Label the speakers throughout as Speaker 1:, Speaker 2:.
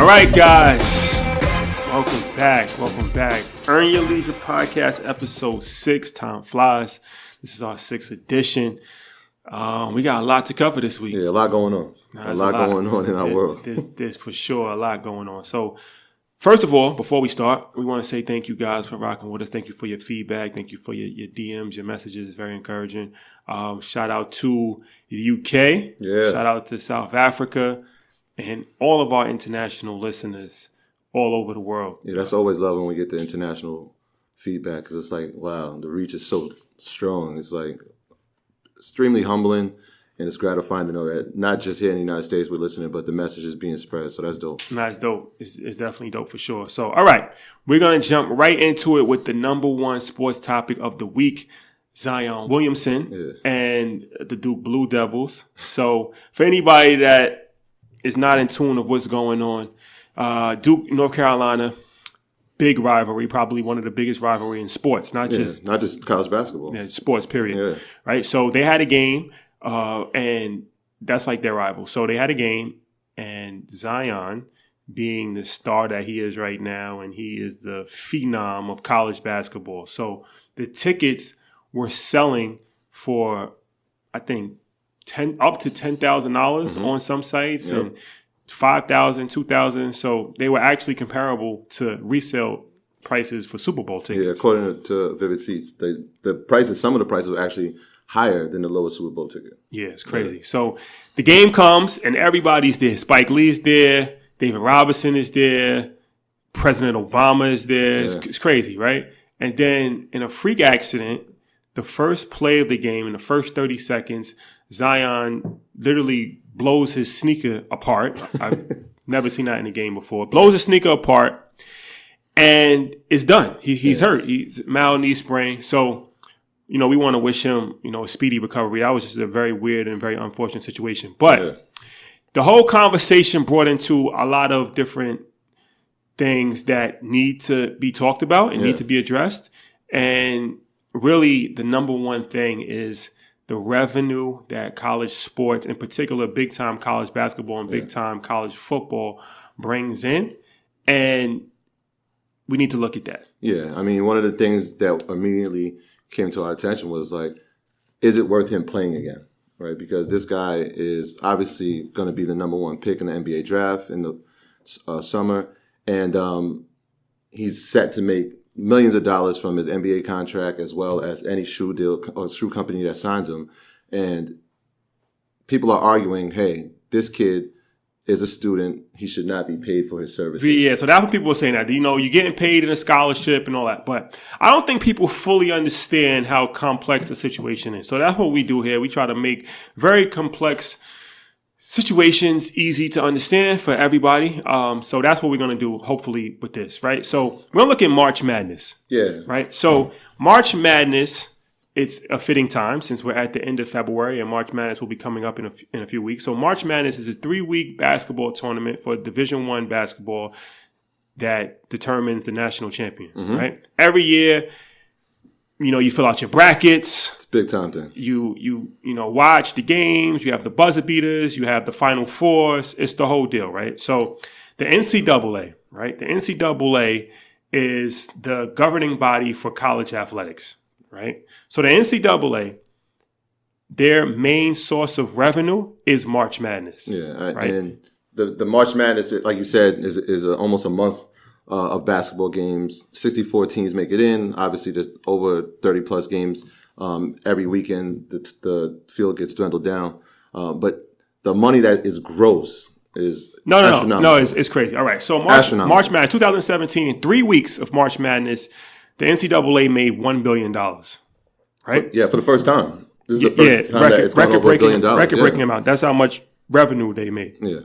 Speaker 1: right, guys. Welcome back. Earn Your Leisure Podcast, episode 6. Time flies. This is our 6th edition. We got a lot to cover this week.
Speaker 2: Yeah, a lot going on. A lot going on in our world.
Speaker 1: There's for sure a lot going on. So, first of all, before we start, we want to say thank you guys for rocking with us. Thank you for your feedback. Thank you for your DMs, your messages. It's very encouraging. Shout out to the UK.
Speaker 2: Yeah.
Speaker 1: Shout out to South Africa and all of our international listeners all over the world.
Speaker 2: Yeah, that's always love when we get the international feedback because it's like, wow, the reach is so strong. It's like extremely humbling. And it's gratifying to know that not just here in the United States we're listening, but the message is being spread. So that's dope.
Speaker 1: That's dope. It's definitely dope for sure. So, all right. We're going to jump right into it with the number one sports topic of the week, Zion Williamson and the Duke Blue Devils. So, for anybody that is not in tune of what's going on, Duke, North Carolina, big rivalry, probably one of the biggest rivalry in sports, not just
Speaker 2: college basketball.
Speaker 1: Yeah, sports, period.
Speaker 2: Yeah.
Speaker 1: Right? So, they had a game. And that's like their rival. So they had a game, and Zion, being the star that he is right now, and he is the phenom of college basketball. So the tickets were selling for, I think, up to $10,000 on some sites, and $5,000, $2,000. So they were actually comparable to resale prices for Super Bowl tickets.
Speaker 2: Yeah, according to Vivid Seats, some of the prices were actually higher than the lowest Super Bowl ticket.
Speaker 1: Yeah, it's crazy. So the game comes and everybody's there. Spike Lee's there. David Robinson is there. President Obama is there.
Speaker 2: Yeah.
Speaker 1: It's crazy, right? And then in a freak accident, the first play of the game, in the first 30 seconds, Zion literally blows his sneaker apart. I've never seen that in a game before. Blows his sneaker apart and it's done. He's hurt. He's mild knee sprain. So, we want to wish him, a speedy recovery. That was just a very weird and very unfortunate situation. But the whole conversation brought into a lot of different things that need to be talked about and need to be addressed. And really, the number one thing is the revenue that college sports, in particular, big-time college basketball and big-time college football brings in. And we need to look at that.
Speaker 2: Yeah. I mean, one of the things that immediately came to our attention was like, is it worth him playing again? Right? Because this guy is obviously going to be the number one pick in the NBA draft in the summer. And he's set to make millions of dollars from his NBA contract as well as any shoe deal or shoe company that signs him. And people are arguing, hey, this kid is a student. He should not be paid for his services.
Speaker 1: Yeah, so that's what people were saying that. You're getting paid in a scholarship and all that. But I don't think people fully understand how complex the situation is. So that's what we do here. We try to make very complex situations easy to understand for everybody. So that's what we're going to do, hopefully, with this, right? So we're going to look at March Madness.
Speaker 2: Yeah.
Speaker 1: Right? So March Madness, it's a fitting time since we're at the end of February and March Madness will be coming up in a few weeks. So March Madness is a 3-week basketball tournament for Division I basketball that determines the national champion, right? Every year, you fill out your brackets.
Speaker 2: It's a big time thing.
Speaker 1: You watch the games. You have the buzzer beaters. You have the Final Fours. It's the whole deal, right? So the NCAA, right? The NCAA is the governing body for college athletics. Right. So the NCAA, their main source of revenue is March Madness.
Speaker 2: Yeah.
Speaker 1: Right?
Speaker 2: And the March Madness, like you said, is almost a month of basketball games. 64 teams make it in. Obviously, there's over 30 plus games every weekend. The field gets dwindled down. But the money that is gross is astronomical.
Speaker 1: No, it's crazy. All right. So March Madness, 2017, in 3 weeks of March Madness, the NCAA made $1 billion, right?
Speaker 2: Yeah, for the first time. This is the first time that it's gone over $1 billion.
Speaker 1: Record-breaking amount. That's how much revenue they made.
Speaker 2: Yeah.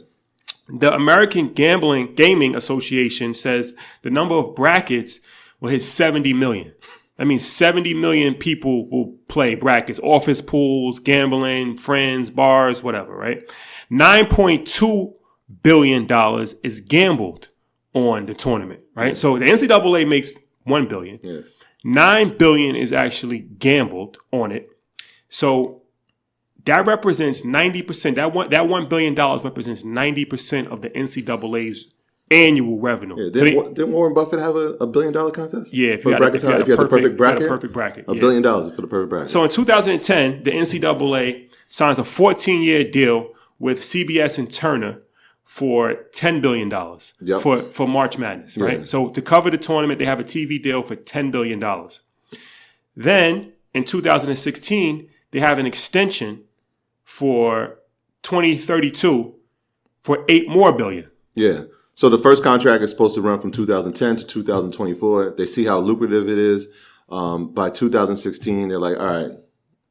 Speaker 1: The American Gaming Association says the number of brackets will hit 70 million. That means 70 million people will play brackets, office pools, gambling, friends, bars, whatever, right? $9.2 billion is gambled on the tournament, right? So the NCAA makes $1 billion.
Speaker 2: Yeah.
Speaker 1: $9 billion is actually gambled on it. So that represents 90%. That $1 billion represents 90% of the NCAA's annual revenue.
Speaker 2: Yeah,
Speaker 1: So
Speaker 2: didn't Warren Buffett have a $1 billion contest?
Speaker 1: Yeah,
Speaker 2: if you had the perfect bracket. $1 billion for the perfect bracket.
Speaker 1: So in 2010, the NCAA signs a 14-year deal with CBS and Turner for $10 billion for March Madness, right? Yeah. So to cover the tournament, they have a TV deal for $10 billion. Then in 2016, they have an extension for 2032 for $8 more billion.
Speaker 2: Yeah. So the first contract is supposed to run from 2010 to 2024. They see how lucrative it is. By 2016, they're like, all right,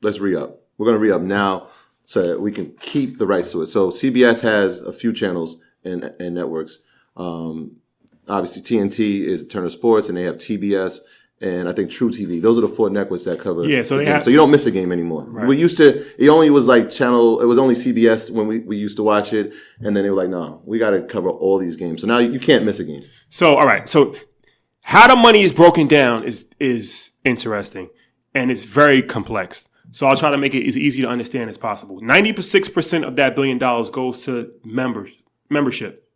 Speaker 2: let's re-up. We're going to re-up now so that we can keep the rights to it. So CBS has a few channels and networks. Obviously, TNT is Turner Sports, and they have TBS and I think True TV. Those are the 4 networks that cover.
Speaker 1: Yeah, so
Speaker 2: so you don't miss a game anymore.
Speaker 1: Right.
Speaker 2: We used to. It only was like it was only CBS when we used to watch it, and then they were like, no, we got to cover all these games. So now you can't miss a game. So
Speaker 1: all right, so how the money is broken down is interesting, and it's very complex. So I'll try to make it as easy to understand as possible. 96% of that $1 billion goes to membership,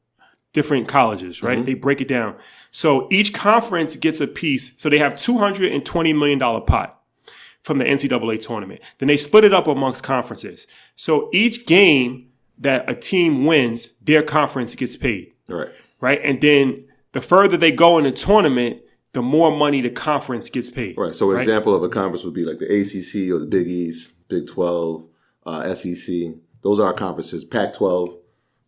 Speaker 1: different colleges, right? Mm-hmm. They break it down. So each conference gets a piece. So they have $220 million pot from the NCAA tournament. Then they split it up amongst conferences. So each game that a team wins, their conference gets paid. Right. And then the further they go in the tournament, the more money the conference gets paid.
Speaker 2: Right. So an example of a conference would be like the ACC or the Big East, Big 12, SEC. Those are our conferences. Pac-12.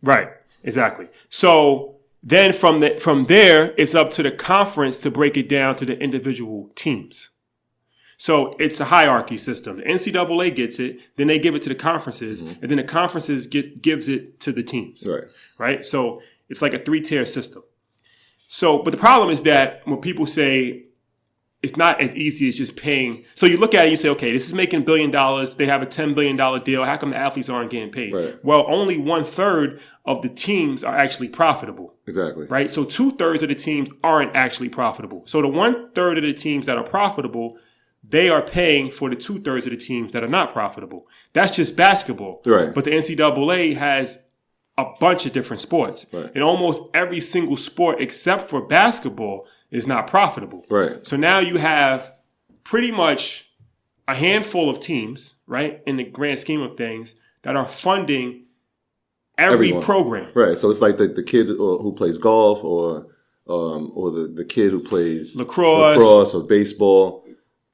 Speaker 1: Right. Exactly. So then from there, it's up to the conference to break it down to the individual teams. So it's a hierarchy system. The NCAA gets it, then they give it to the conferences, and then the conferences gives it to the teams. Right. So it's like a 3-tier system. So, but the problem is that when people say it's not as easy as just paying. So you look at it, you say, okay, this is making $1 billion. They have a $10 billion deal. How come the athletes aren't getting paid?
Speaker 2: Right.
Speaker 1: Well, only 1/3 of the teams are actually profitable.
Speaker 2: Exactly.
Speaker 1: Right. So 2/3 of the teams aren't actually profitable. So the 1/3 of the teams that are profitable, they are paying for the 2/3 of the teams that are not profitable. That's just basketball.
Speaker 2: Right.
Speaker 1: But the NCAA has a bunch of different sports.
Speaker 2: Right.
Speaker 1: And almost every single sport except for basketball is not profitable.
Speaker 2: Right.
Speaker 1: So now you have pretty much a handful of teams, right, in the grand scheme of things, that are funding everyone. Program.
Speaker 2: Right. So it's like the kid who plays golf or the kid who plays lacrosse or baseball.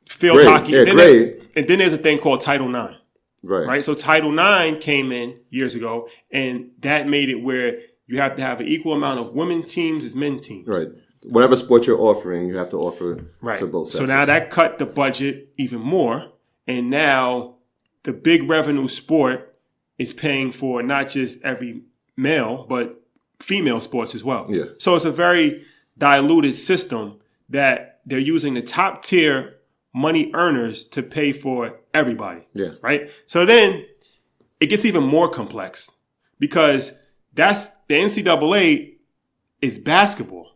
Speaker 1: Field hockey.
Speaker 2: Yeah, great.
Speaker 1: And then there's a thing called Title IX.
Speaker 2: Right.
Speaker 1: So Title IX came in years ago, and that made it where you have to have an equal amount of women teams as men teams.
Speaker 2: Right. Whatever sport you're offering, you have to offer to both sexes.
Speaker 1: So now that cut the budget even more, and now the big revenue sport is paying for not just every male, but female sports as well.
Speaker 2: Yeah.
Speaker 1: So it's a very diluted system that they're using the top tier money earners to pay for everybody.
Speaker 2: Yeah.
Speaker 1: Right? So then it gets even more complex because the NCAA is basketball.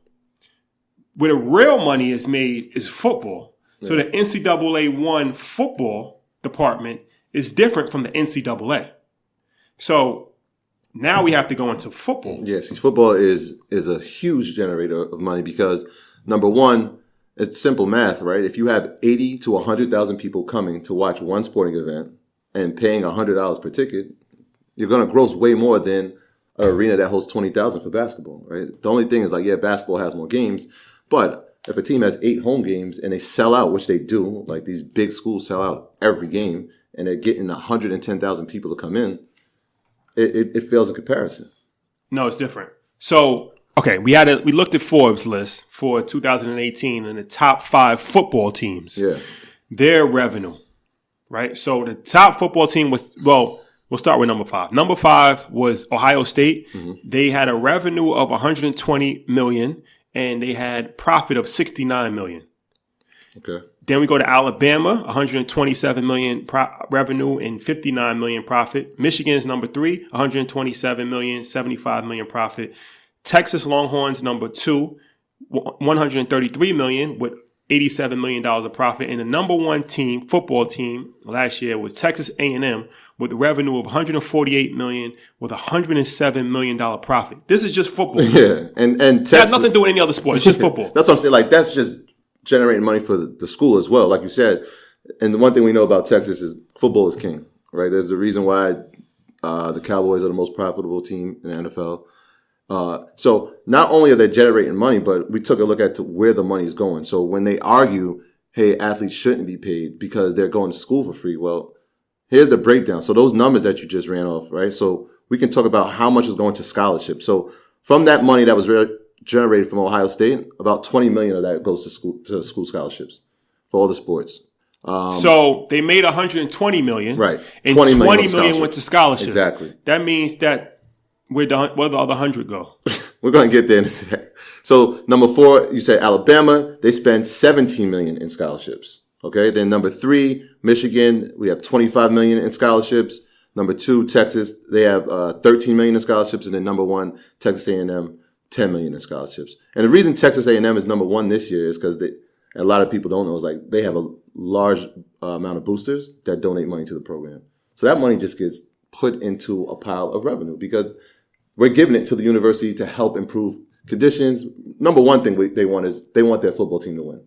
Speaker 1: Where the real money is made is football. Yeah. So the NCAA 1 football department is different from the NCAA. So now we have to go into football.
Speaker 2: Yes, football is a huge generator of money because, number one, it's simple math, right? If you have 80 to 100,000 people coming to watch one sporting event and paying $100 per ticket, you're going to gross way more than an arena that hosts 20,000 for basketball, right? The only thing is basketball has more games. But if a team has 8 home games and they sell out, which they do, like these big schools sell out every game, and they're getting 110,000 people to come in, it fails in comparison.
Speaker 1: No, it's different. So, okay, we looked at Forbes' list for 2018 and the top 5 football teams.
Speaker 2: Yeah.
Speaker 1: Their revenue, right? So the top football team was, we'll start with number 5. Number 5 was Ohio State. Mm-hmm. They had a revenue of $120 million. And they had profit of $69 million.
Speaker 2: Okay.
Speaker 1: Then we go to Alabama, $127 million revenue and $59 million profit. Michigan is number 3, $127 million, $75 million profit. Texas Longhorns, number 2, $133 million with $87 million of profit. And the number one team, football team last year was Texas A&M with a revenue of $148 million with $107 million profit. This is just football.
Speaker 2: Yeah. And Texas.
Speaker 1: It has nothing to do with any other sport. It's just football.
Speaker 2: That's what I'm saying. Like, that's just generating money for the school as well, like you said. And the one thing we know about Texas is football is king, right? There's a reason why the Cowboys are the most profitable team in the NFL. So not only are they generating money, but we took a look at where the money is going. So when they argue, hey, athletes shouldn't be paid because they're going to school for free, well, here's the breakdown. So those numbers that you just ran off, right? So we can talk about how much is going to scholarships. So from that money that was generated from Ohio State, about $20 million of that goes to school scholarships for all the sports.
Speaker 1: So they made $120 million,
Speaker 2: right?
Speaker 1: And $20 million went to scholarships.
Speaker 2: Exactly.
Speaker 1: That means that where the other 100 go?
Speaker 2: We're going to get there in a sec. So number 4, you said Alabama, they spend $17 million in scholarships. Okay. Then number 3, Michigan, we have $25 million in scholarships. Number 2, Texas, they have $13 million in scholarships. And then number 1, Texas A&M, $10 million in scholarships. And the reason Texas A&M is number 1 this year is because a lot of people don't know, is like they have a large amount of boosters that donate money to the program. So that money just gets put into a pile of revenue because we're giving it to the university to help improve conditions. Number one thing they want their football team to win.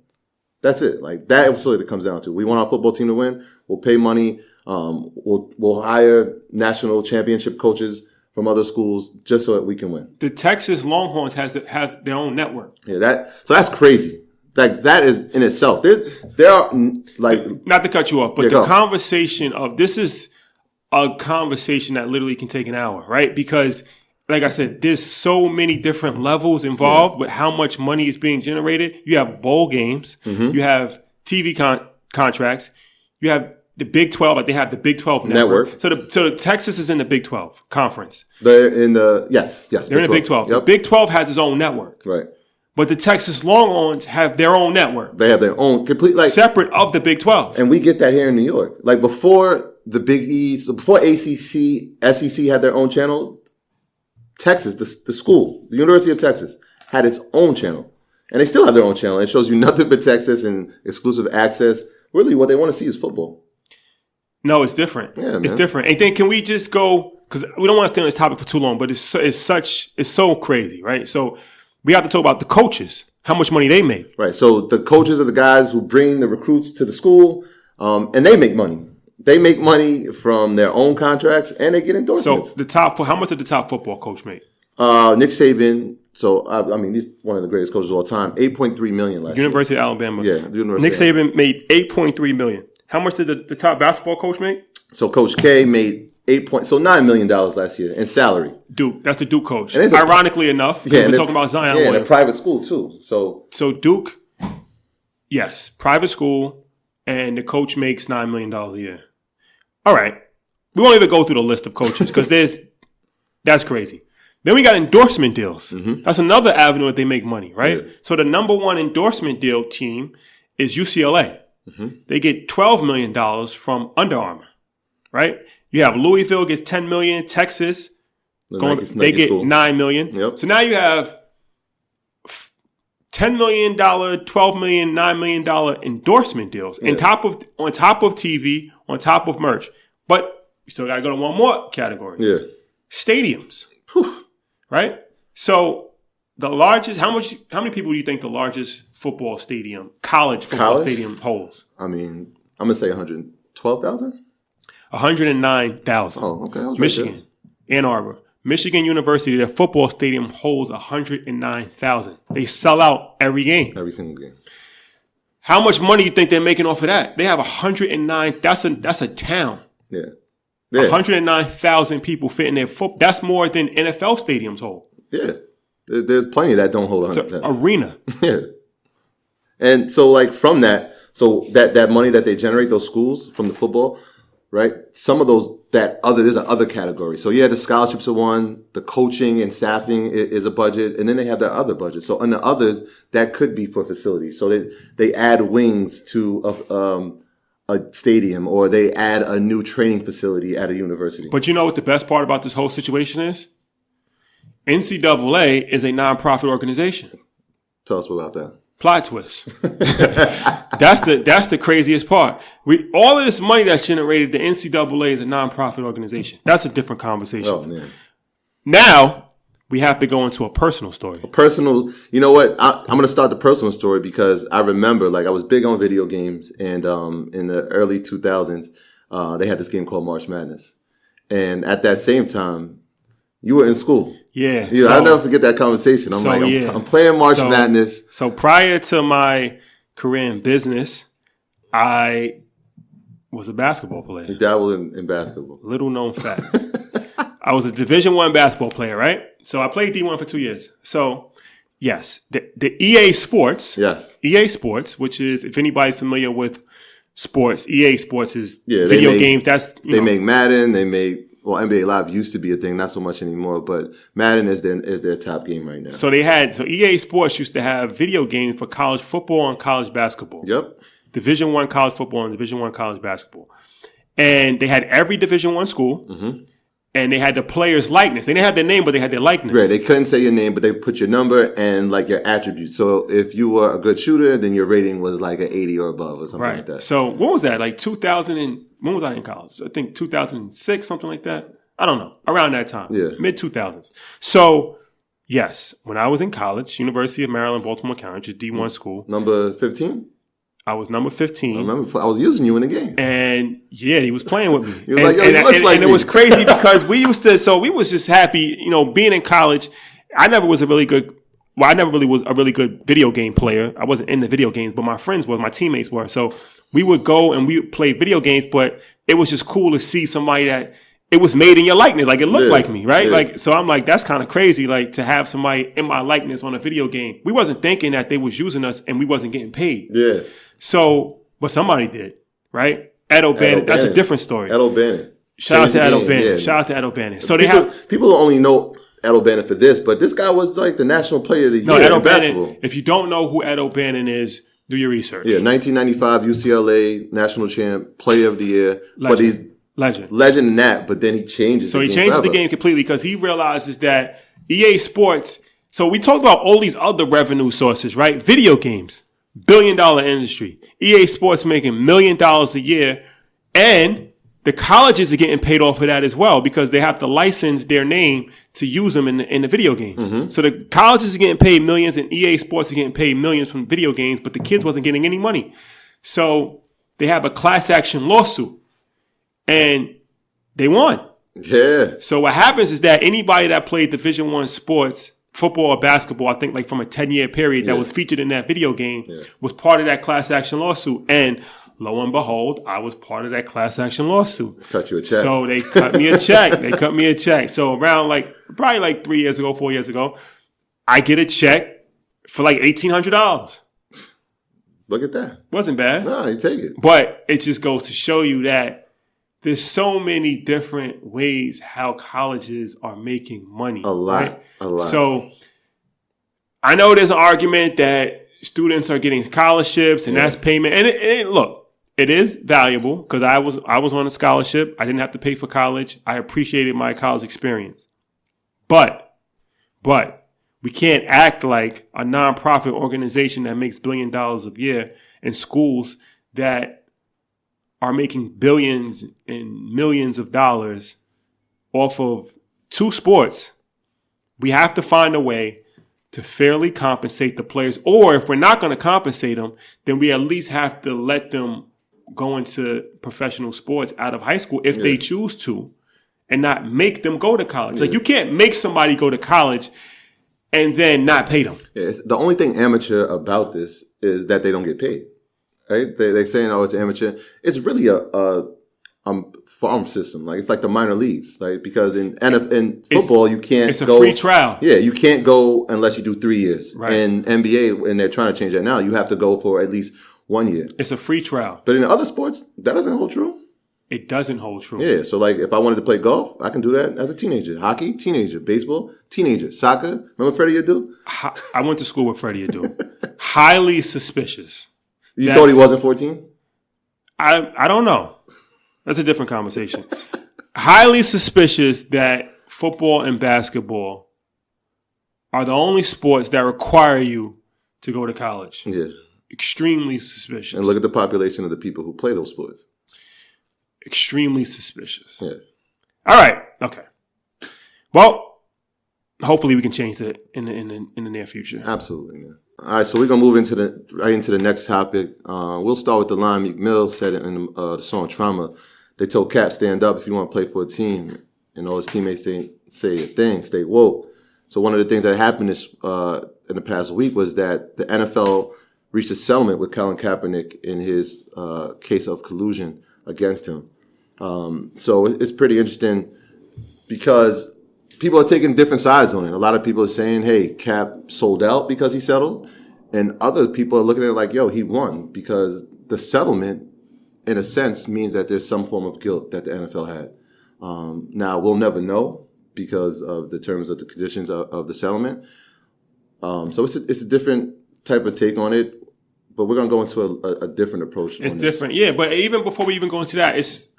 Speaker 2: That's it. Like, that's what it comes down to. We want our football team to win. We'll pay money. We'll hire national championship coaches from other schools just so that we can win.
Speaker 1: The Texas Longhorns has their own network.
Speaker 2: Yeah, so that's crazy. Like, that is in itself. There are, like,
Speaker 1: not to cut you off, but the conversation of this is a conversation that literally can take an hour, right? Because, like I said, there's so many different levels involved with how much money is being generated. You have bowl games, you have TV contracts, you have the Big 12, like they have the Big 12 network. So Texas is in the Big 12 conference.
Speaker 2: They're in the yes.
Speaker 1: They're in the Big 12.
Speaker 2: Yep.
Speaker 1: The Big 12 has its own network,
Speaker 2: right?
Speaker 1: But the Texas Longhorns have their own network.
Speaker 2: They have their own complete, like, separate
Speaker 1: of the Big 12.
Speaker 2: And we get that here in New York. Like, before the Big East, before ACC, SEC had their own channel, Texas, the school, the University of Texas, had its own channel. And they still have their own channel. It shows you nothing but Texas and exclusive access. Really, what they want to see is football.
Speaker 1: No, it's different.
Speaker 2: Yeah, man.
Speaker 1: It's different. And then can we just go, because we don't want to stay on this topic for too long, but it's so crazy, right? So we have to talk about the coaches, how much money they make.
Speaker 2: Right. So the coaches are the guys who bring the recruits to the school, and they make money. They make money from their own contracts, and they get endorsements.
Speaker 1: So how much did the top football coach make?
Speaker 2: Nick Saban. So I mean, he's one of the greatest coaches of all time. $8.3 million last
Speaker 1: University
Speaker 2: year.
Speaker 1: of Alabama.
Speaker 2: Yeah, University.
Speaker 1: Nick Saban made $8.3 million. How much did the top basketball coach make?
Speaker 2: So Coach K made $9 million last year in salary.
Speaker 1: Duke, that's the Duke coach. Ironically enough, we're talking about Zion Williamson.
Speaker 2: Yeah, in a private school too.
Speaker 1: So Duke, yes, private school, and the coach makes $9 million a year. All right, we won't even go through the list of coaches because that's crazy. Then we got endorsement deals. Mm-hmm. That's another avenue that they make money, right? Yeah. So the number one endorsement deal team is UCLA. Mm-hmm. They get $12 million from Under Armour, right? You have Louisville gets $10 million. Texas, they get $9 million. Yep. So now you have $10 million, $12 million, $9 million endorsement deals on top of TV, on top of merch. But you still got to go to one more category.
Speaker 2: Yeah,
Speaker 1: stadiums. Whew. Right. So the largest, how many people do you think the largest college football stadium holds?
Speaker 2: I mean, I'm gonna say 112,000.
Speaker 1: 109,000.
Speaker 2: Oh, okay.
Speaker 1: Michigan, Ann Arbor, Michigan University, their football stadium holds 109,000. They sell out every game.
Speaker 2: Every single game.
Speaker 1: How much money do you think they're making off of that? They have 109. That's a town.
Speaker 2: Yeah.
Speaker 1: 109,000 people fit in their football. That's more than NFL stadiums hold.
Speaker 2: Yeah. There's plenty that don't hold 100,000.
Speaker 1: Arena.
Speaker 2: Yeah. And so, like, from that, so that money that they generate, those schools from the football, right? Some of those, there's an other category. So yeah, the scholarships are one, the coaching and staffing is a budget, and then they have their other budget. So on the others, that could be for facilities. So they add wings to a stadium, or they add a new training facility at a university.
Speaker 1: But you know what the best part about this whole situation is? NCAA is a nonprofit organization.
Speaker 2: Tell us about that.
Speaker 1: Plot twist. That's the craziest part. All of this money that's generated, the NCAA is a nonprofit organization. That's a different conversation.
Speaker 2: Oh, man.
Speaker 1: Now we have to go into a personal story.
Speaker 2: You know what? I'm going to start the personal story because I remember, like, I was big on video games, and in the early 2000s, they had this game called March Madness. And at that same time, you were in school.
Speaker 1: Yeah.
Speaker 2: I'll never forget that conversation. I'm playing March Madness.
Speaker 1: So prior to my career in business, I was a basketball player.
Speaker 2: You dabbled in basketball.
Speaker 1: Little known fact. I was a Division I basketball player, right? So I played D1 for 2 years. So, yes, the EA Sports.
Speaker 2: Yes.
Speaker 1: EA Sports, which is, if anybody's familiar with sports, EA Sports is video games. They
Speaker 2: make Madden. They make, NBA Live used to be a thing, not so much anymore, but Madden is their top game right now.
Speaker 1: So EA Sports used to have video games for college football and college basketball.
Speaker 2: Yep.
Speaker 1: Division I college football and Division I college basketball. And they had every Division I school. Mm-hmm. And they had the player's likeness. They didn't have their name, but they had their likeness.
Speaker 2: Right. They couldn't say your name, but they put your number and like your attributes. So if you were a good shooter, then your rating was like an 80 or above or something like that.
Speaker 1: So what was that? Like 2000 and when was I in college? I think 2006, something like that. I don't know. Around that time.
Speaker 2: Yeah.
Speaker 1: Mid 2000s. So yes, when I was in college, University of Maryland, Baltimore County, which is D1 school.
Speaker 2: Number 15?
Speaker 1: I was number 15.
Speaker 2: I remember I was using you in the game.
Speaker 1: And yeah, he was playing with me.
Speaker 2: He was and
Speaker 1: it was crazy because we was just happy, being in college. I never was a really good video game player. I wasn't into video games, but my friends were, my teammates were. So we would go and we would play video games, but it was just cool to see somebody that it was made in your likeness. Like it looked like me, right?
Speaker 2: Yeah.
Speaker 1: So I'm like, that's kind of crazy, like to have somebody in my likeness on a video game. We wasn't thinking that they was using us and we wasn't getting paid.
Speaker 2: Yeah.
Speaker 1: So, but somebody did, right? Ed O'Bannon. That's a different story.
Speaker 2: Ed O'Bannon.
Speaker 1: Shout out to Ed O'Bannon.
Speaker 2: Yeah.
Speaker 1: Shout out to Ed O'Bannon. So
Speaker 2: people only know Ed O'Bannon for this, but this guy was like the national player of the year
Speaker 1: Ed
Speaker 2: in basketball.
Speaker 1: If you don't know who Ed O'Bannon is, do your research.
Speaker 2: Yeah, 1995 UCLA national champ, player of the year.
Speaker 1: Legend.
Speaker 2: But he's legend in that, but then he changes.
Speaker 1: So he changes the game completely because he realizes that EA Sports. So we talked about all these other revenue sources, right? Video games, $1 billion industry. EA Sports making $1 million a year, and the colleges are getting paid off of that as well because they have to license their name to use them in the video games. Mm-hmm. So the colleges are getting paid millions, and EA Sports are getting paid millions from video games, but the kids wasn't getting any money. So they have a class action lawsuit. And they won.
Speaker 2: Yeah.
Speaker 1: So what happens is that anybody that played Division I sports, football or basketball, I think like from a 10-year period that was featured in that video game was part of that class action lawsuit. And lo and behold, I was part of that class action lawsuit.
Speaker 2: Cut you a check.
Speaker 1: So they cut me a check. So around probably 3 years ago, 4 years ago, I get a check for like $1,800.
Speaker 2: Look at that.
Speaker 1: Wasn't bad.
Speaker 2: No, you take it.
Speaker 1: But it just goes to show you that there's so many different ways how colleges are making money.
Speaker 2: A lot.
Speaker 1: Right?
Speaker 2: A lot.
Speaker 1: So I know there's an argument that students are getting scholarships and that's payment. And look, it is valuable because I was on a scholarship. I didn't have to pay for college. I appreciated my college experience. But we can't act like a nonprofit organization that makes $1 billion a year in schools that are making billions and millions of dollars off of two sports. We have to find a way to fairly compensate the players. Or if we're not going to compensate them, then we at least have to let them go into professional sports out of high school if they choose to and not make them go to college. Like you can't make somebody go to college and then not pay them.
Speaker 2: Yeah, the only thing amateur about this is that they don't get paid. Right? They're saying, it's amateur. It's really a farm system. Like it's like the minor leagues, right? Because in football, you can't.
Speaker 1: It's a free trial.
Speaker 2: Yeah, you can't go unless you do 3 years.
Speaker 1: Right.
Speaker 2: In NBA, and they're trying to change that now, you have to go for at least 1 year.
Speaker 1: It's a free trial.
Speaker 2: But in other sports, that doesn't hold true.
Speaker 1: It doesn't hold true.
Speaker 2: Yeah, so like if I wanted to play golf, I can do that as a teenager. Hockey, teenager. Baseball, teenager. Soccer, remember Freddie Adu?
Speaker 1: I went to school with Freddie Adu. Highly suspicious.
Speaker 2: You thought he wasn't 14?
Speaker 1: I don't know. That's a different conversation. Highly suspicious that football and basketball are the only sports that require you to go to college.
Speaker 2: Yeah.
Speaker 1: Extremely suspicious.
Speaker 2: And look at the population of the people who play those sports.
Speaker 1: Extremely suspicious.
Speaker 2: Yeah.
Speaker 1: All right. Okay. Well, hopefully we can change that in the near future.
Speaker 2: Absolutely. Yeah. All right. So we're gonna move into the next topic. We'll start with the line. Meek Mill said it in the song "Trauma." They told Cap, "Stand up if you want to play for a team," and all his teammates say a thing, "Stay woke." So one of the things that happened in the past week was that the NFL reached a settlement with Colin Kaepernick in his case of collusion against him. So it's pretty interesting because people are taking different sides on it. A lot of people are saying, hey, Cap sold out because he settled. And other people are looking at it like, yo, he won because the settlement, in a sense, means that there's some form of guilt that the NFL had. Now, we'll never know because of the terms of the conditions of the settlement. So it's a different type of take on it. But we're going to go into a different approach.
Speaker 1: It's different. Yeah, but even before we even go into that, it's,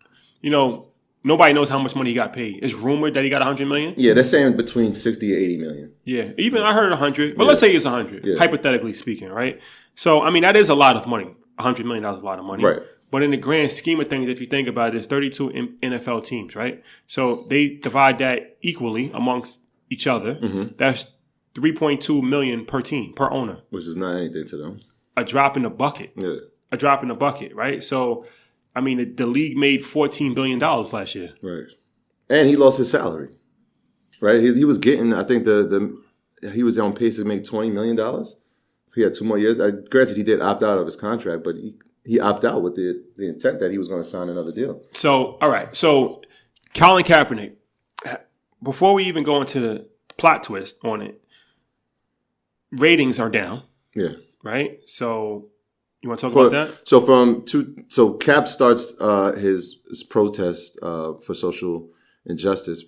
Speaker 1: nobody knows how much money he got paid. It's rumored that he got $100 million.
Speaker 2: Yeah, they're saying between 60 to 80 million.
Speaker 1: Yeah, even I heard 100, but let's say it's 100, hypothetically speaking, right? So, I mean, that is a lot of money. $100 million is a lot of money.
Speaker 2: Right.
Speaker 1: But in the grand scheme of things, if you think about it, there's 32 NFL teams, right? So they divide that equally amongst each other. Mm-hmm. That's $3.2 million per team, per owner.
Speaker 2: Which is not anything to them.
Speaker 1: A drop in the bucket.
Speaker 2: Yeah.
Speaker 1: A drop in the bucket, right? So, I mean, the league made $14 billion last year.
Speaker 2: Right. And he lost his salary, right? He was getting, I think he was on pace to make $20 million. He had 2 more years. Granted, he did opt out of his contract, but he opted out with the intent that he was going to sign another deal.
Speaker 1: So, all right. So, Colin Kaepernick, before we even go into the plot twist on it, ratings are down.
Speaker 2: Yeah.
Speaker 1: Right? So, you want to talk about that?
Speaker 2: So Cap starts his protest for social injustice,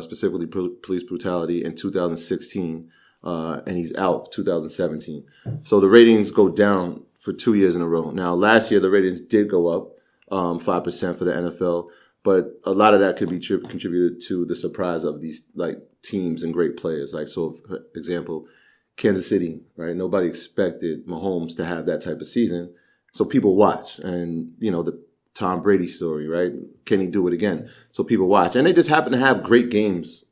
Speaker 2: specifically police brutality, in 2016, and he's out 2017. So the ratings go down for 2 years in a row. Now, last year the ratings did go up 5% for the NFL, but a lot of that could be contributed to the surprise of these like teams and great players. Like, so for example, Kansas City, right? Nobody expected Mahomes to have that type of season. So people watch. And, the Tom Brady story, right? Can he do it again? So people watch. And they just happen to have great games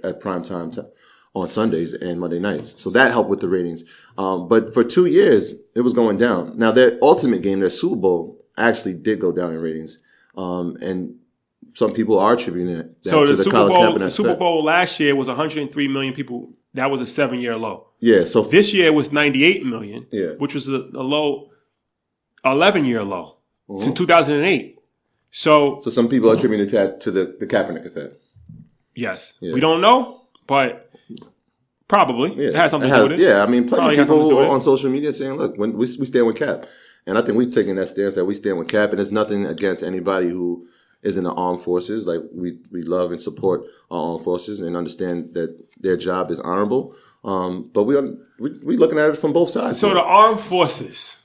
Speaker 2: at prime time on Sundays and Monday nights. So that helped with the ratings. But for 2 years, it was going down. Now, their ultimate game, their Super Bowl, actually did go down in ratings. And some people are attributing that
Speaker 1: to the
Speaker 2: Colin Kaepernick.
Speaker 1: The Super Bowl last year was 103 million people. That was a 7-year low.
Speaker 2: Yeah. So
Speaker 1: this year was 98 million,
Speaker 2: yeah,
Speaker 1: which was a low, 11-year low since 2008. So
Speaker 2: some people attribute that to the Kaepernick effect.
Speaker 1: Yes. Yeah. We don't know, but probably. Yeah. It has something to do with it.
Speaker 2: Yeah. I mean, plenty of people on social media saying, look, when we stand with Cap. And I think we've taken that stance that we stand with Cap, and it's nothing against anybody who is in the armed forces. Like, we love and support our armed forces and understand that their job is honorable. But we looking at it from both sides.
Speaker 1: So the armed forces,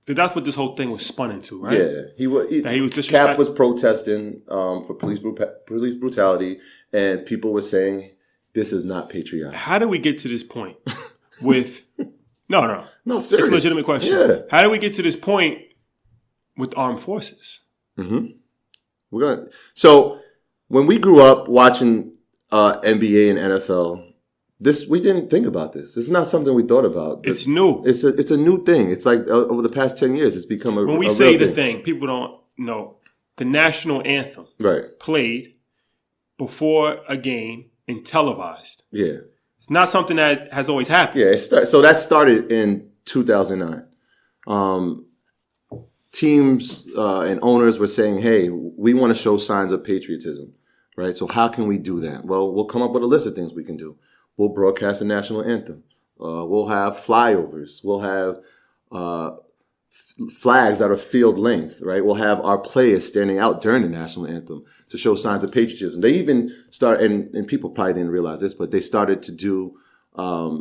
Speaker 1: because that's what this whole thing was spun into, right?
Speaker 2: Yeah, he was Cap was protesting for police brutality, and people were saying this is not patriotic.
Speaker 1: How do we get to this point with? No,
Speaker 2: serious.
Speaker 1: It's a legitimate question.
Speaker 2: Yeah.
Speaker 1: How do we get to this point with armed forces?
Speaker 2: Mm-hmm. So when we grew up watching NBA and NFL, we didn't think about this. This is not something we thought about.
Speaker 1: It's new.
Speaker 2: It's a new thing. It's like over the past 10 years, it's become a.
Speaker 1: When we say the thing, people don't know the national anthem played before a game and televised.
Speaker 2: Yeah,
Speaker 1: it's not something that has always happened.
Speaker 2: Yeah, so that started in 2009. Teams and owners were saying, hey, we want to show signs of patriotism, right? So how can we do that? Well, we'll come up with a list of things we can do. We'll broadcast a national anthem. We'll have flyovers. We'll have flags that are field length, right? We'll have our players standing out during the national anthem to show signs of patriotism. They even start, and people probably didn't realize this, but they started to do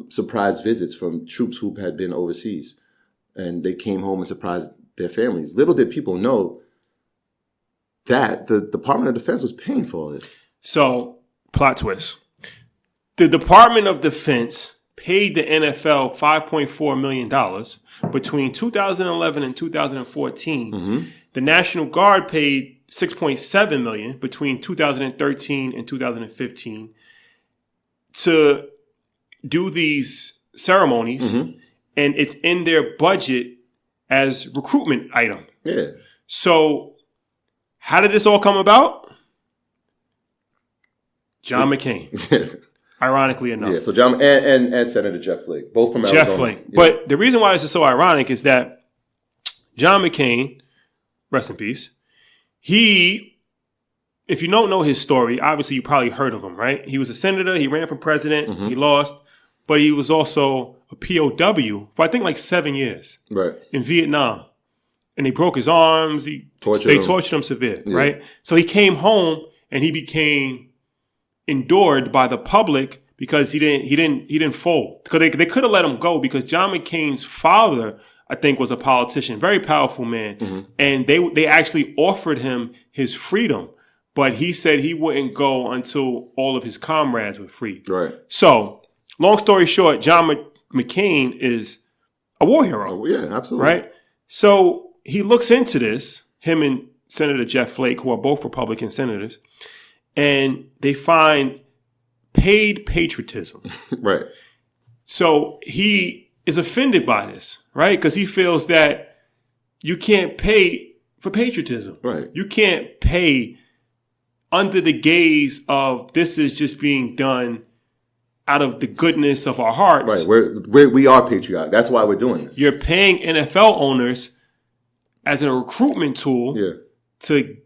Speaker 2: surprise visits from troops who had been overseas. And they came home and surprised their families. Little did people know that the Department of Defense was paying for all this.
Speaker 1: So, plot twist. The Department of Defense paid the NFL $5.4 million between 2011 and 2014.
Speaker 2: Mm-hmm.
Speaker 1: The National Guard paid $6.7 million between 2013 and 2015 to do these ceremonies,
Speaker 2: Mm-hmm.
Speaker 1: and it's in their budget as recruitment item.
Speaker 2: Yeah.
Speaker 1: So how did this all come about? John McCain, ironically enough.
Speaker 2: Yeah, so John and Senator Jeff Flake, both from Arizona.
Speaker 1: Jeff Flake.
Speaker 2: Yeah.
Speaker 1: But the reason why this is so ironic is that John McCain, rest in peace, if you don't know his story, obviously you probably heard of him, right? He was a senator. He ran for president.
Speaker 2: Mm-hmm.
Speaker 1: He lost. But he was also a POW for, I think, like 7 years
Speaker 2: Right.
Speaker 1: in Vietnam. And they broke his arms. They tortured him severe,
Speaker 2: Yeah.
Speaker 1: right? So he came home and he became endured by the public because he didn't fold. Because they could have let him go because John McCain's father, I think, was a politician, very powerful man.
Speaker 2: Mm-hmm.
Speaker 1: And they actually offered him his freedom. But he said he wouldn't go until all of his comrades were free.
Speaker 2: Right.
Speaker 1: So, long story short, John McCain is a war hero.
Speaker 2: Oh, yeah, absolutely.
Speaker 1: Right? So, he looks into this, him and Senator Jeff Flake, who are both Republican senators, and they find paid patriotism.
Speaker 2: Right.
Speaker 1: So, he is offended by this, right? Because he feels that you can't pay for patriotism.
Speaker 2: Right.
Speaker 1: You can't pay under the gaze of this is just being done out of the goodness of our hearts.
Speaker 2: Right. We are patriotic. That's why we're doing this.
Speaker 1: You're paying NFL owners as a recruitment tool to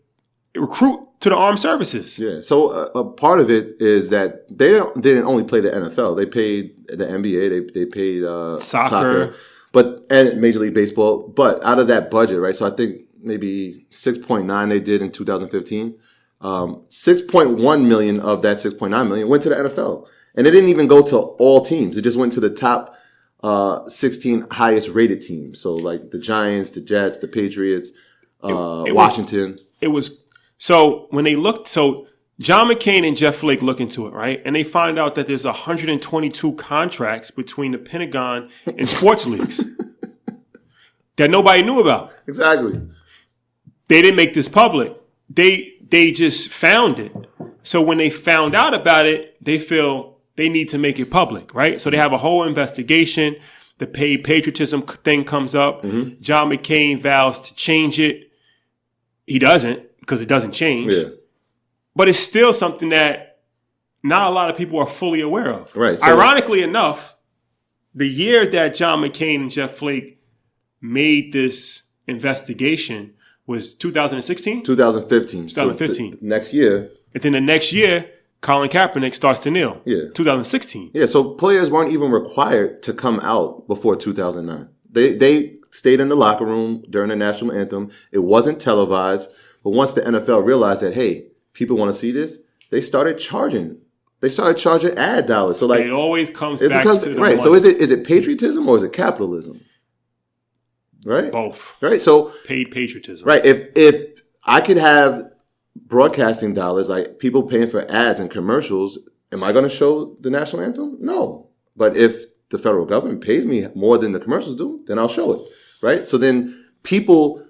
Speaker 1: recruit to the armed services.
Speaker 2: Yeah. So a part of it is that they didn't only play the NFL. They paid the NBA. They paid soccer, and Major League Baseball. But out of that budget, right? So I think maybe 6.9 they did in 2015. 6.1 million of that 6.9 million went to the NFL. And it didn't even go to all teams. It just went to the top 16 highest rated teams. So like the Giants, the Jets, the Patriots, Washington.
Speaker 1: So when they looked, so John McCain and Jeff Flake look into it, right? And they find out that there's 122 contracts between the Pentagon and sports leagues that nobody knew about.
Speaker 2: Exactly.
Speaker 1: They didn't make this public. They just found it. So when they found out about it, they feel they need to make it public, right? So they have a whole investigation. The paid patriotism thing comes up.
Speaker 2: Mm-hmm.
Speaker 1: John McCain vows to change it. He doesn't because it doesn't change.
Speaker 2: Yeah.
Speaker 1: But it's still something that not a lot of people are fully aware of.
Speaker 2: Right. So,
Speaker 1: ironically enough, the year that John McCain and Jeff Flake made this investigation was 2016?
Speaker 2: 2015.
Speaker 1: 2015.
Speaker 2: So next year.
Speaker 1: And then the next year, Colin Kaepernick starts to kneel.
Speaker 2: Yeah.
Speaker 1: 2016.
Speaker 2: Yeah, so players weren't even required to come out before 2009. They stayed in the locker room during the national anthem. It wasn't televised. But once the NFL realized that, hey, people want to see this, they started charging. They started charging ad dollars. So like
Speaker 1: it always comes back to the
Speaker 2: right.
Speaker 1: money.
Speaker 2: So is it patriotism or is it capitalism? Right?
Speaker 1: Both.
Speaker 2: Right. So
Speaker 1: paid patriotism.
Speaker 2: right. If I could have broadcasting dollars, like people paying for ads and commercials, am I going to show the national anthem? No. But if the federal government pays me more than the commercials do, then I'll show it. Right. So then people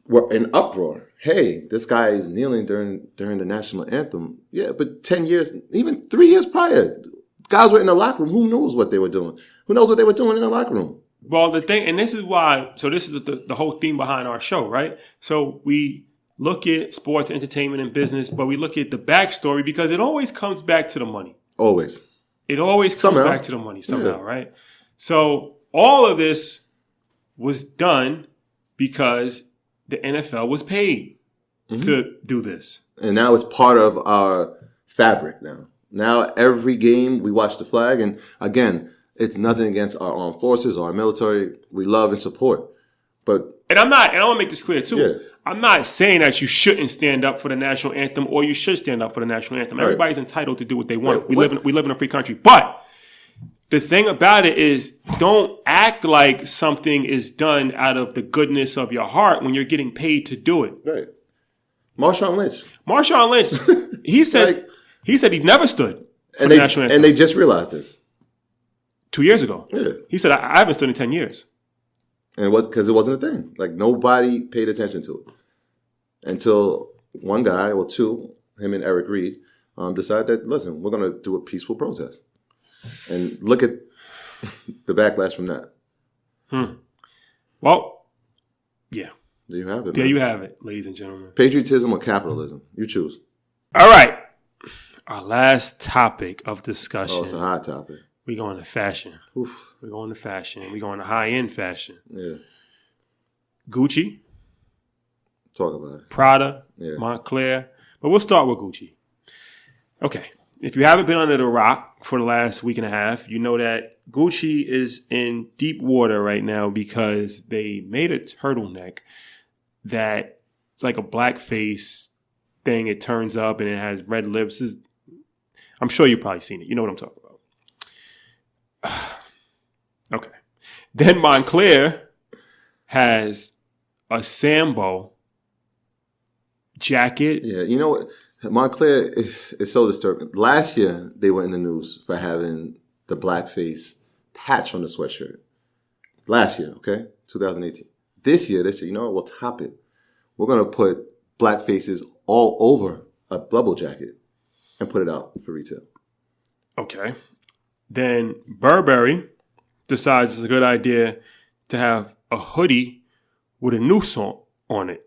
Speaker 2: were in uproar. Hey, this guy is kneeling during the national anthem. Yeah, but 10 years, even 3 years prior, guys were in the locker room. Who knows what they were doing? Who knows what they were doing in the locker room?
Speaker 1: Well, the thing, and this is why, so this is the whole theme behind our show, right? So we look at sports, entertainment, and business, but we look at the backstory because it always comes back to the money.
Speaker 2: Always.
Speaker 1: It always comes back to the money somehow, right? So all of this was done because the NFL was paid to do this.
Speaker 2: And now it's part of our fabric now. Now every game we watch the flag. And again, it's nothing against our armed forces or our military. We love and support. And
Speaker 1: I want to make this clear too.
Speaker 2: Yeah.
Speaker 1: I'm not saying that you shouldn't stand up for the national anthem or you should stand up for the national anthem.
Speaker 2: Right.
Speaker 1: Everybody's entitled to do what they want.
Speaker 2: Right.
Speaker 1: We live in a free country. But the thing about it is, don't act like something is done out of the goodness of your heart when you're getting paid to do it.
Speaker 2: Right. Marshawn Lynch.
Speaker 1: he said he never stood for
Speaker 2: the
Speaker 1: the national anthem.
Speaker 2: And they just realized this.
Speaker 1: 2 years ago.
Speaker 2: Yeah.
Speaker 1: He said, I haven't stood in 10 years.
Speaker 2: And it was because it wasn't a thing. Like, nobody paid attention to it until one guy or two, him and Eric Reed, decided that, listen, we're going to do a peaceful protest. And look at the backlash from that.
Speaker 1: Well, yeah.
Speaker 2: There you have it.
Speaker 1: There
Speaker 2: man.
Speaker 1: you have it, ladies and gentlemen.
Speaker 2: Patriotism or capitalism? You choose.
Speaker 1: All right. Our last topic of discussion.
Speaker 2: Oh, it's a hot topic.
Speaker 1: We're going to fashion.
Speaker 2: Oof.
Speaker 1: We're going to fashion. We're going to high-end fashion.
Speaker 2: Yeah.
Speaker 1: Gucci.
Speaker 2: Talk about it.
Speaker 1: Prada.
Speaker 2: Yeah.
Speaker 1: Montclair. But we'll start with Gucci. Okay. If you haven't been under the rock for the last week and a half, you know that Gucci is in deep water right now because they made a turtleneck that it's like a blackface thing. It turns up and it has red lips. I'm sure you've probably seen it. You know what I'm talking about. Okay. Then Montclair has a Sambo jacket.
Speaker 2: Yeah, you know what? Montclair is so disturbing. Last year, they were in the news for having the blackface patch on the sweatshirt. Last year, okay? 2018. This year, they said, you know what? We'll top it. We're going to put black faces all over a bubble jacket and put it out for retail.
Speaker 1: Okay. Then Burberry decides it's a good idea to have a hoodie with a noose on it.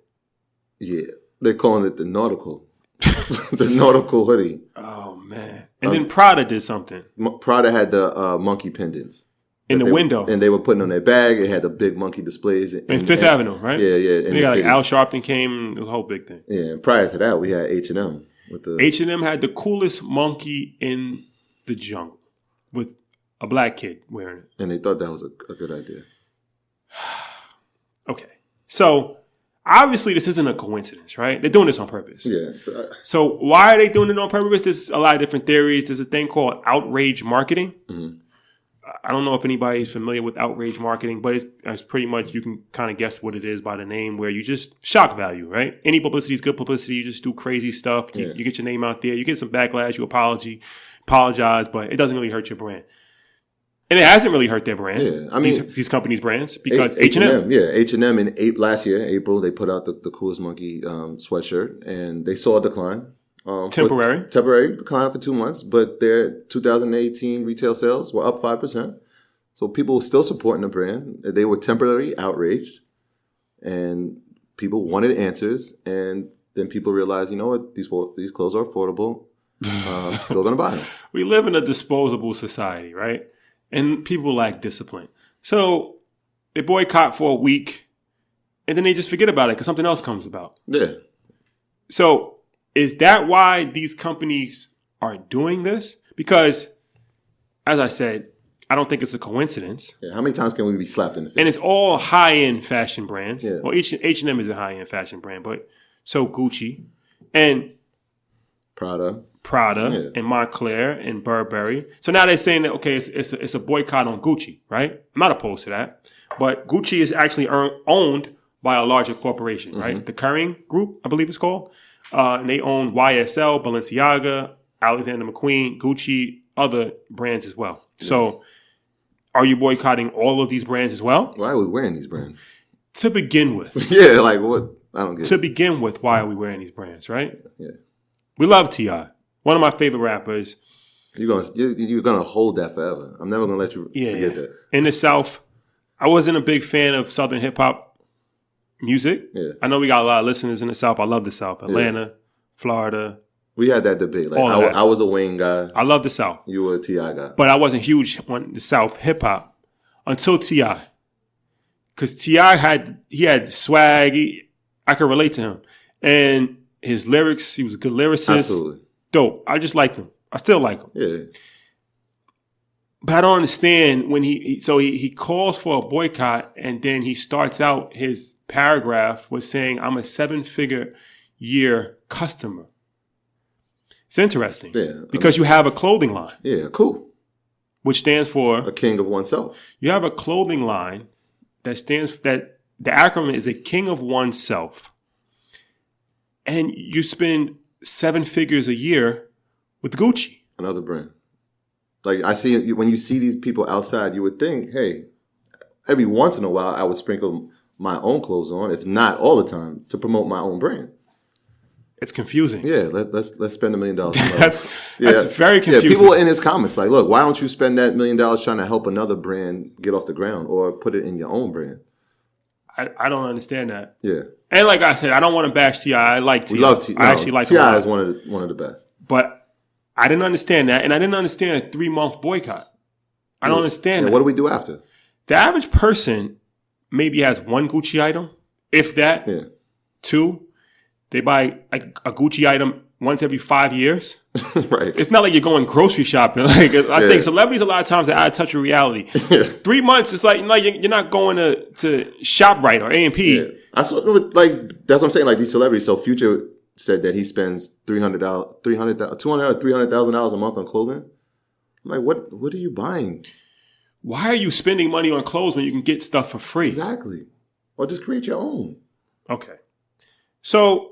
Speaker 2: Yeah. They're calling it the nautical. The nautical hoodie.
Speaker 1: Oh, man. And then Prada did something.
Speaker 2: Prada had the monkey pendants.
Speaker 1: In the window.
Speaker 2: And they were putting on their bag. It had the big monkey displays.
Speaker 1: In Fifth Avenue, right?
Speaker 2: Yeah, yeah.
Speaker 1: They got like Al Sharpton came, the whole big thing.
Speaker 2: Yeah, and prior to that, we had H&M.
Speaker 1: H&M had the coolest monkey in the jungle with a black kid wearing it.
Speaker 2: And they thought that was a good idea.
Speaker 1: Okay. So, obviously, this isn't a coincidence, right? They're doing this on purpose.
Speaker 2: Yeah.
Speaker 1: So, why are they doing it on purpose? There's a lot of different theories. There's a thing called outrage marketing.
Speaker 2: Mm-hmm.
Speaker 1: I don't know if anybody's familiar with outrage marketing, but it's pretty much, you can kind of guess what it is by the name, where you just shock value, right? Any publicity is good publicity. You just do crazy stuff. You get your name out there. You get some backlash. You apologize, but it doesn't really hurt your brand. And it hasn't really hurt their brand. Yeah, I mean, these companies' brands, because H&M.
Speaker 2: Yeah, H&M last year, April, they put out the coolest monkey sweatshirt, and they saw a decline. Temporary decline for 2 months, but their 2018 retail sales were up 5%. So people were still supporting the brand. They were temporarily outraged, and people wanted answers. And then people realized, you know what, these clothes are affordable. I'm still going to buy them.
Speaker 1: We live in a disposable society, right? And people lack discipline. So they boycott for a week, and then they just forget about it because something else comes about.
Speaker 2: Yeah.
Speaker 1: So is that why these companies are doing this? Because, as I said, I don't think it's a coincidence.
Speaker 2: Yeah. How many times can we be slapped in the face?
Speaker 1: And it's all high-end fashion brands.
Speaker 2: Yeah.
Speaker 1: Well, H&M is a high-end fashion brand, but so Gucci and Prada and Montclair and Burberry. So now they're saying that, okay, it's a boycott on Gucci, right? I'm not opposed to that. But Gucci is actually owned by a larger corporation, right? Mm-hmm. The Kering Group, I believe it's called. And they own YSL, Balenciaga, Alexander McQueen, Gucci, other brands as well. Yeah. So are you boycotting all of these brands as well?
Speaker 2: Why are we wearing these brands?
Speaker 1: To begin with.
Speaker 2: Yeah, like what? I don't get it.
Speaker 1: To begin with, why are we wearing these brands, right?
Speaker 2: Yeah.
Speaker 1: We love T.I., one of my favorite rappers.
Speaker 2: You're gonna hold that forever. I'm never gonna let you forget that.
Speaker 1: In the South, I wasn't a big fan of Southern hip hop music. Yeah. I know we got a lot of listeners in the South. I love the South. Atlanta, Florida.
Speaker 2: We had that debate. Like I was a Wayne guy.
Speaker 1: I love the South.
Speaker 2: You were a T.I. guy.
Speaker 1: But I wasn't huge on the South hip hop until T.I. Because T.I. had swag. I could relate to him. And his lyrics, he was a good lyricist.
Speaker 2: Absolutely.
Speaker 1: Dope. I just liked him. I still like him.
Speaker 2: Yeah.
Speaker 1: But I don't understand when he calls for a boycott, and then he starts out his paragraph with saying, I'm a 7-figure year customer. It's interesting. Yeah. Because you have a clothing line.
Speaker 2: Yeah, cool.
Speaker 1: Which stands for
Speaker 2: a king of oneself.
Speaker 1: You have a clothing line that the acronym is a king of oneself. And you spend 7 figures a year with Gucci.
Speaker 2: Another brand. Like I see when you see these people outside, you would think, hey, every once in a while I would sprinkle my own clothes on, if not all the time, to promote my own brand.
Speaker 1: It's confusing.
Speaker 2: Yeah, let's spend $1 million.
Speaker 1: That's very confusing.
Speaker 2: Yeah, people in his comments like, look, why don't you spend that $1 million trying to help another brand get off the ground or put it in your own brand?
Speaker 1: I don't understand that.
Speaker 2: Yeah,
Speaker 1: and like I said, I don't want to bash T.I. I like T.I.
Speaker 2: We love T.I.
Speaker 1: I actually like
Speaker 2: T.I. is one of the best.
Speaker 1: But I didn't understand that, and I didn't understand a 3-month boycott. I don't understand that.
Speaker 2: What do we do after?
Speaker 1: The average person maybe has one Gucci item, if that.
Speaker 2: Yeah.
Speaker 1: 2. They buy a Gucci item once every 5 years.
Speaker 2: Right.
Speaker 1: It's not like you're going grocery shopping. Like I think celebrities a lot of times are out of touch with reality. 3 months, it's like you're not going to ShopRite or A&P.
Speaker 2: Yeah. I saw like that's what I'm saying. Like these celebrities. So Future said that he spends $200,000 or $300,000 a month on clothing. I'm like, what are you buying?
Speaker 1: Why are you spending money on clothes when you can get stuff for free?
Speaker 2: Exactly. Or just create your own.
Speaker 1: Okay. So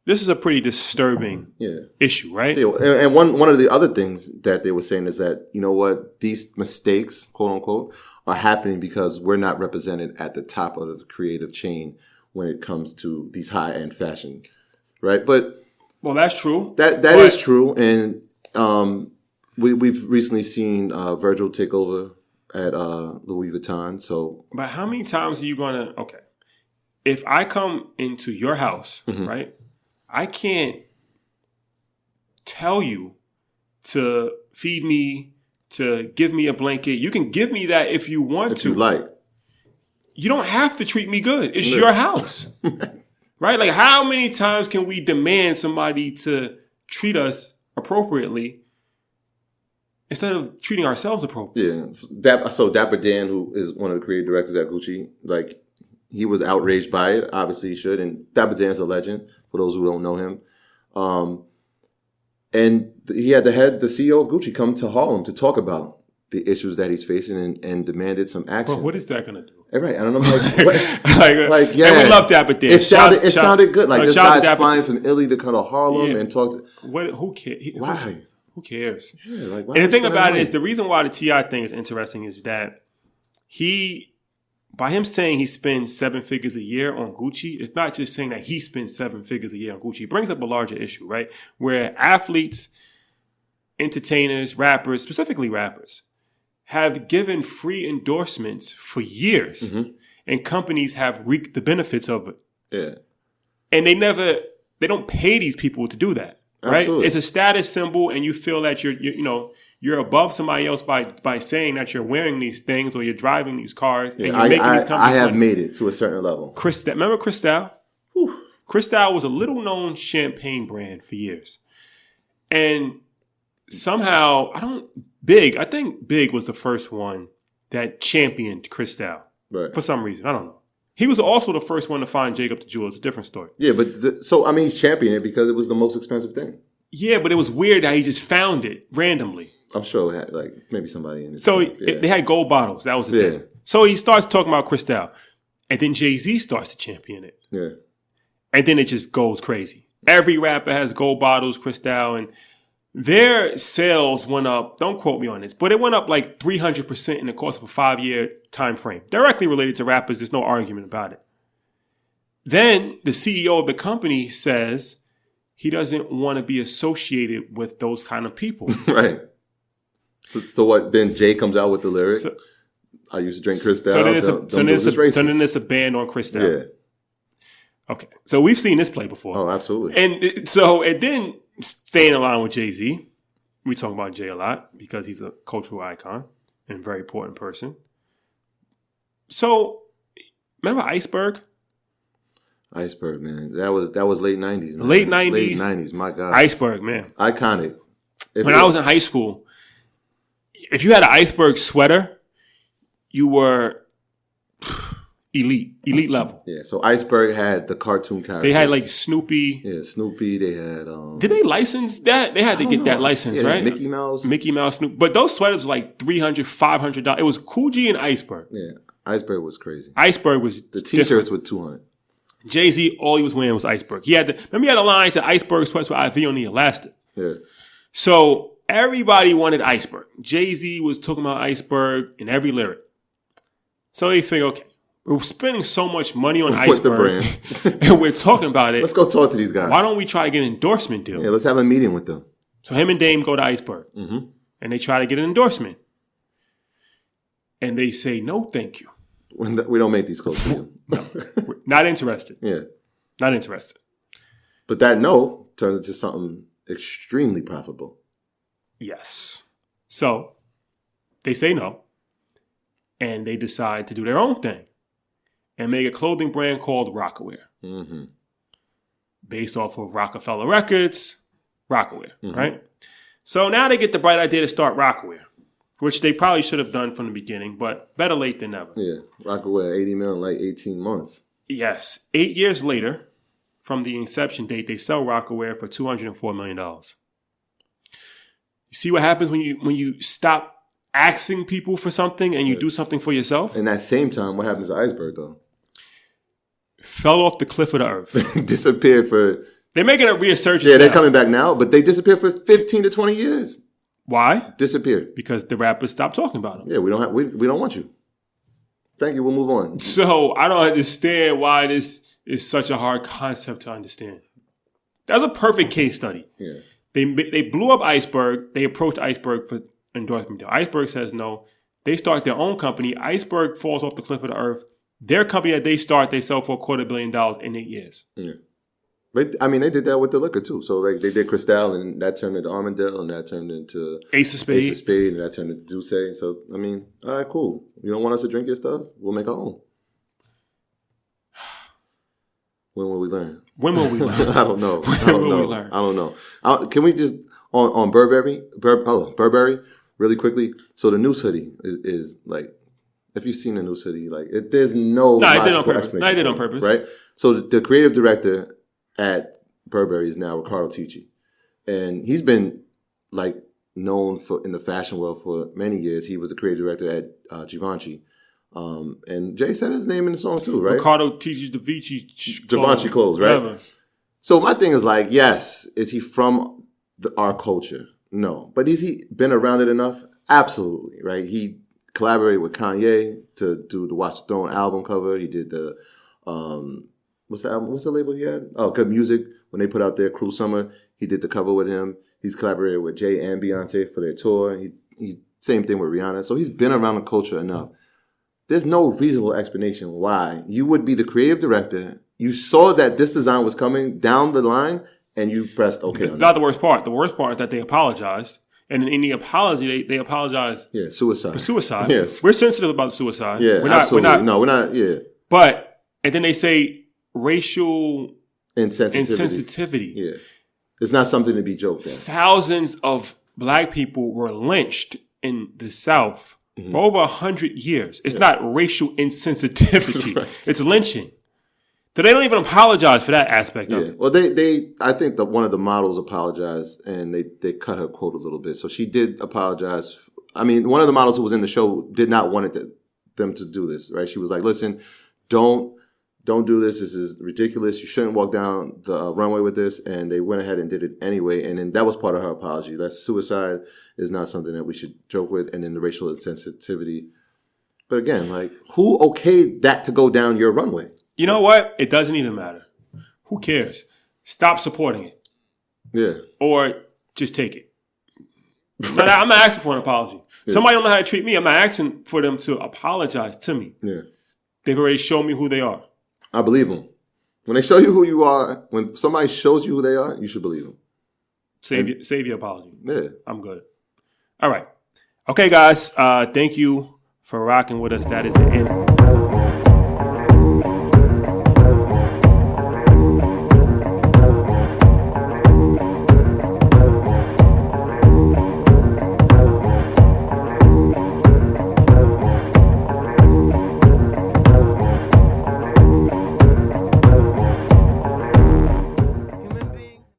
Speaker 1: this is a pretty disturbing issue, right?
Speaker 2: Yeah, and one of the other things that they were saying is that, you know what, these mistakes, quote unquote, are happening because we're not represented at the top of the creative chain when it comes to these high-end fashion, right? But
Speaker 1: well, that's true.
Speaker 2: That is true, and we've recently seen Virgil take over at Louis Vuitton. So,
Speaker 1: but how many times are you gonna? Okay, if I come into your house, right, I can't tell you to feed me, to give me a blanket. You can give me that if you want
Speaker 2: if
Speaker 1: to.
Speaker 2: You like.
Speaker 1: You don't have to treat me good. It's your house. Right? Like, how many times can we demand somebody to treat us appropriately instead of treating ourselves appropriately?
Speaker 2: Yeah. So Dapper Dan, who is one of the creative directors at Gucci, like, he was outraged by it. Obviously, he should. And Dapper Dan's a legend, for those who don't know him. And he had the CEO of Gucci come to Harlem to talk about the issues that he's facing and demanded some action.
Speaker 1: But what is that going to do?
Speaker 2: Right. I don't know. Like, yeah.
Speaker 1: And we love Dapper Dan.
Speaker 2: It sounded good. Like, this guy's flying from Italy to come to Harlem and talk to...
Speaker 1: Who cares?
Speaker 2: Why?
Speaker 1: Who cares?
Speaker 2: Yeah, like,
Speaker 1: and the thing about it is, the reason why the T.I. thing is interesting is that by him saying he spends 7 figures a year on Gucci, it's not just saying that he spends 7 figures a year on Gucci. It brings up a larger issue, right? Where athletes, entertainers, rappers, specifically rappers, have given free endorsements for years, and companies have reaped the benefits of it.
Speaker 2: Yeah.
Speaker 1: And they don't pay these people to do that, right?
Speaker 2: Absolutely.
Speaker 1: It's a status symbol, and you feel that you're above somebody else by saying that you're wearing these things or you're driving these cars and you're making these companies
Speaker 2: I have
Speaker 1: money.
Speaker 2: made it to a certain level.
Speaker 1: Remember Cristal? Whew. Cristal was a little known champagne brand for years. And somehow, I think Big was the first one that championed Cristal.
Speaker 2: Right.
Speaker 1: For some reason. I don't know. He was also the first one to find Jacob the Jewel. It's a different story.
Speaker 2: Yeah, but he's championed it because it was the most expensive thing.
Speaker 1: Yeah, but it was weird that he just found it randomly.
Speaker 2: I'm sure it had, like, maybe somebody in it.
Speaker 1: So they had gold bottles. That was the thing. So he starts talking about Cristal. And then Jay-Z starts to champion it.
Speaker 2: Yeah.
Speaker 1: And then it just goes crazy. Every rapper has gold bottles, Cristal, and their sales went up, don't quote me on this, but it went up like 300% in the course of a 5-year time frame. Directly related to rappers, there's no argument about it. Then the CEO of the company says he doesn't want to be associated with those kind of people.
Speaker 2: Right. So what, then Jay comes out with the lyric, I used to drink Cristal.
Speaker 1: So then it's a ban on Cristal.
Speaker 2: Yeah.
Speaker 1: Okay. So we've seen this play before.
Speaker 2: Oh, absolutely.
Speaker 1: And then staying in line with Jay-Z, we talk about Jay a lot because he's a cultural icon and a very important person. So, remember Iceberg?
Speaker 2: Iceberg, man. That was late 90s, man.
Speaker 1: Late 90s.
Speaker 2: Late 90s, my God.
Speaker 1: Iceberg, man.
Speaker 2: Iconic.
Speaker 1: When I was in high school, if you had an Iceberg sweater, you were elite level.
Speaker 2: Yeah, so Iceberg had the cartoon characters.
Speaker 1: They had like Snoopy.
Speaker 2: Yeah, Snoopy. They had...
Speaker 1: Did they license that? They had to get that license, right?
Speaker 2: Mickey Mouse,
Speaker 1: Snoopy. But those sweaters were like $300, $500. It was Coogee and Iceberg.
Speaker 2: Yeah, Iceberg was crazy.
Speaker 1: Iceberg was
Speaker 2: the T-shirts with $200.
Speaker 1: Jay-Z, all he was wearing was Iceberg. He had a line that said Iceberg sweats with IV on the elastic.
Speaker 2: Yeah.
Speaker 1: So everybody wanted Iceberg. Jay-Z was talking about Iceberg in every lyric. So they figure, okay, we're spending so much money on
Speaker 2: With the
Speaker 1: Iceberg
Speaker 2: brand.
Speaker 1: and we're talking about it.
Speaker 2: Let's go talk to these guys.
Speaker 1: Why don't we try to get an endorsement deal?
Speaker 2: Yeah, let's have a meeting with them.
Speaker 1: So him and Dame go to Iceberg and they try to get an endorsement. And they say, no, thank you.
Speaker 2: We don't make these close to you.
Speaker 1: No, we're not interested.
Speaker 2: Yeah.
Speaker 1: Not interested.
Speaker 2: But that no turns into something extremely profitable.
Speaker 1: Yes. So they say no. And they decide to do their own thing and make a clothing brand called Rocawear.
Speaker 2: Mm-hmm.
Speaker 1: Based off of Rockefeller Records, Rocawear, right? So now they get the bright idea to start Rocawear, which they probably should have done from the beginning, but better late than never.
Speaker 2: Yeah, Rocawear, 80 million in like 18 months.
Speaker 1: Yes. 8 years later, from the inception date, they sell Rocawear for $204 million. You see what happens when you stop asking people for something and you do something for yourself?
Speaker 2: In that same time, what happens to Iceberg, though?
Speaker 1: Fell off the cliff of the earth.
Speaker 2: Disappeared for...
Speaker 1: They're making a resurgence.
Speaker 2: Yeah, they're coming back now, but they disappeared for 15 to 20 years.
Speaker 1: Why?
Speaker 2: Disappeared.
Speaker 1: Because the rappers stopped talking about them.
Speaker 2: Yeah, we don't want you. Thank you, we'll move on.
Speaker 1: So I don't understand why this is such a hard concept to understand. That's a perfect case study.
Speaker 2: Yeah.
Speaker 1: They blew up Iceberg. They approached Iceberg for endorsement deal. Iceberg says no. They start their own company. Iceberg falls off the cliff of the earth. Their company that they start, they sell for $250 million in 8 years.
Speaker 2: Yeah. But, I mean, they did that with the liquor, too. So, like, they did Cristal, and that turned into Armandale, and that turned into
Speaker 1: Ace of Spades.
Speaker 2: and that turned into Douce. So, I mean, all right, cool. You don't want us to drink your stuff? We'll make our own. When will we learn?
Speaker 1: When will we learn?
Speaker 2: I don't know.
Speaker 1: When will we learn?
Speaker 2: I don't know. Can we just, on Burberry, really quickly? So, the news hoodie is like, if you've seen the news hoodie, like, there's no...
Speaker 1: No, I did it on purpose. No, I did it on purpose.
Speaker 2: Right? So, the creative director at Burberry is now Riccardo Tisci. And he's been like known in the fashion world for many years. He was the creative director at Givenchy. And Jay said his name in the song too, right?
Speaker 1: Riccardo Tisci
Speaker 2: Givenchy clothes, right? Whatever. So my thing is like, yes, is he from our culture? No. But has he been around it enough? Absolutely, right? He collaborated with Kanye to do the Watch the Throne album cover. He did the... What's the album? What's the label he had? Oh, Good Music. When they put out their Cruel Summer, he did the cover with him. He's collaborated with Jay and Beyonce for their tour. He same thing with Rihanna. So he's been around the culture enough. There's no reasonable explanation why you would be the creative director. You saw that this design was coming down the line, and you pressed OK.
Speaker 1: It's not the worst part. The worst part is that they apologized. And in the apology, they apologized.
Speaker 2: Yeah, suicide.
Speaker 1: For suicide.
Speaker 2: Yes.
Speaker 1: We're sensitive about suicide.
Speaker 2: Yeah, absolutely. We're not. Yeah.
Speaker 1: But, and then they say racial
Speaker 2: insensitivity. Yeah. It's not something to be joked at.
Speaker 1: Thousands of black people were lynched in the South for over 100 years. It's not racial insensitivity. Right. It's lynching. They don't even apologize for that aspect of it.
Speaker 2: Well, I think that one of the models apologized, and they cut her quote a little bit. So she did apologize. I mean, one of the models who was in the show did not want them to do this, right? She was like, listen, don't do this. This is ridiculous. You shouldn't walk down the runway with this. And they went ahead and did it anyway. And then that was part of her apology. That suicide is not something that we should joke with. And then the racial insensitivity. But again, like, who okayed that to go down your runway?
Speaker 1: You know what? It doesn't even matter. Who cares? Stop supporting it.
Speaker 2: Yeah.
Speaker 1: Or just take it. But I'm not asking for an apology. Yeah. Somebody don't know how to treat me. I'm not asking for them to apologize to me. Yeah. They've already shown me who they are.
Speaker 2: I believe them. When they show you who you are, when somebody shows you who they are, you should believe them.
Speaker 1: Save your apology.
Speaker 2: Yeah.
Speaker 1: I'm good. All right. Okay, guys. Thank you for rocking with us. That is the end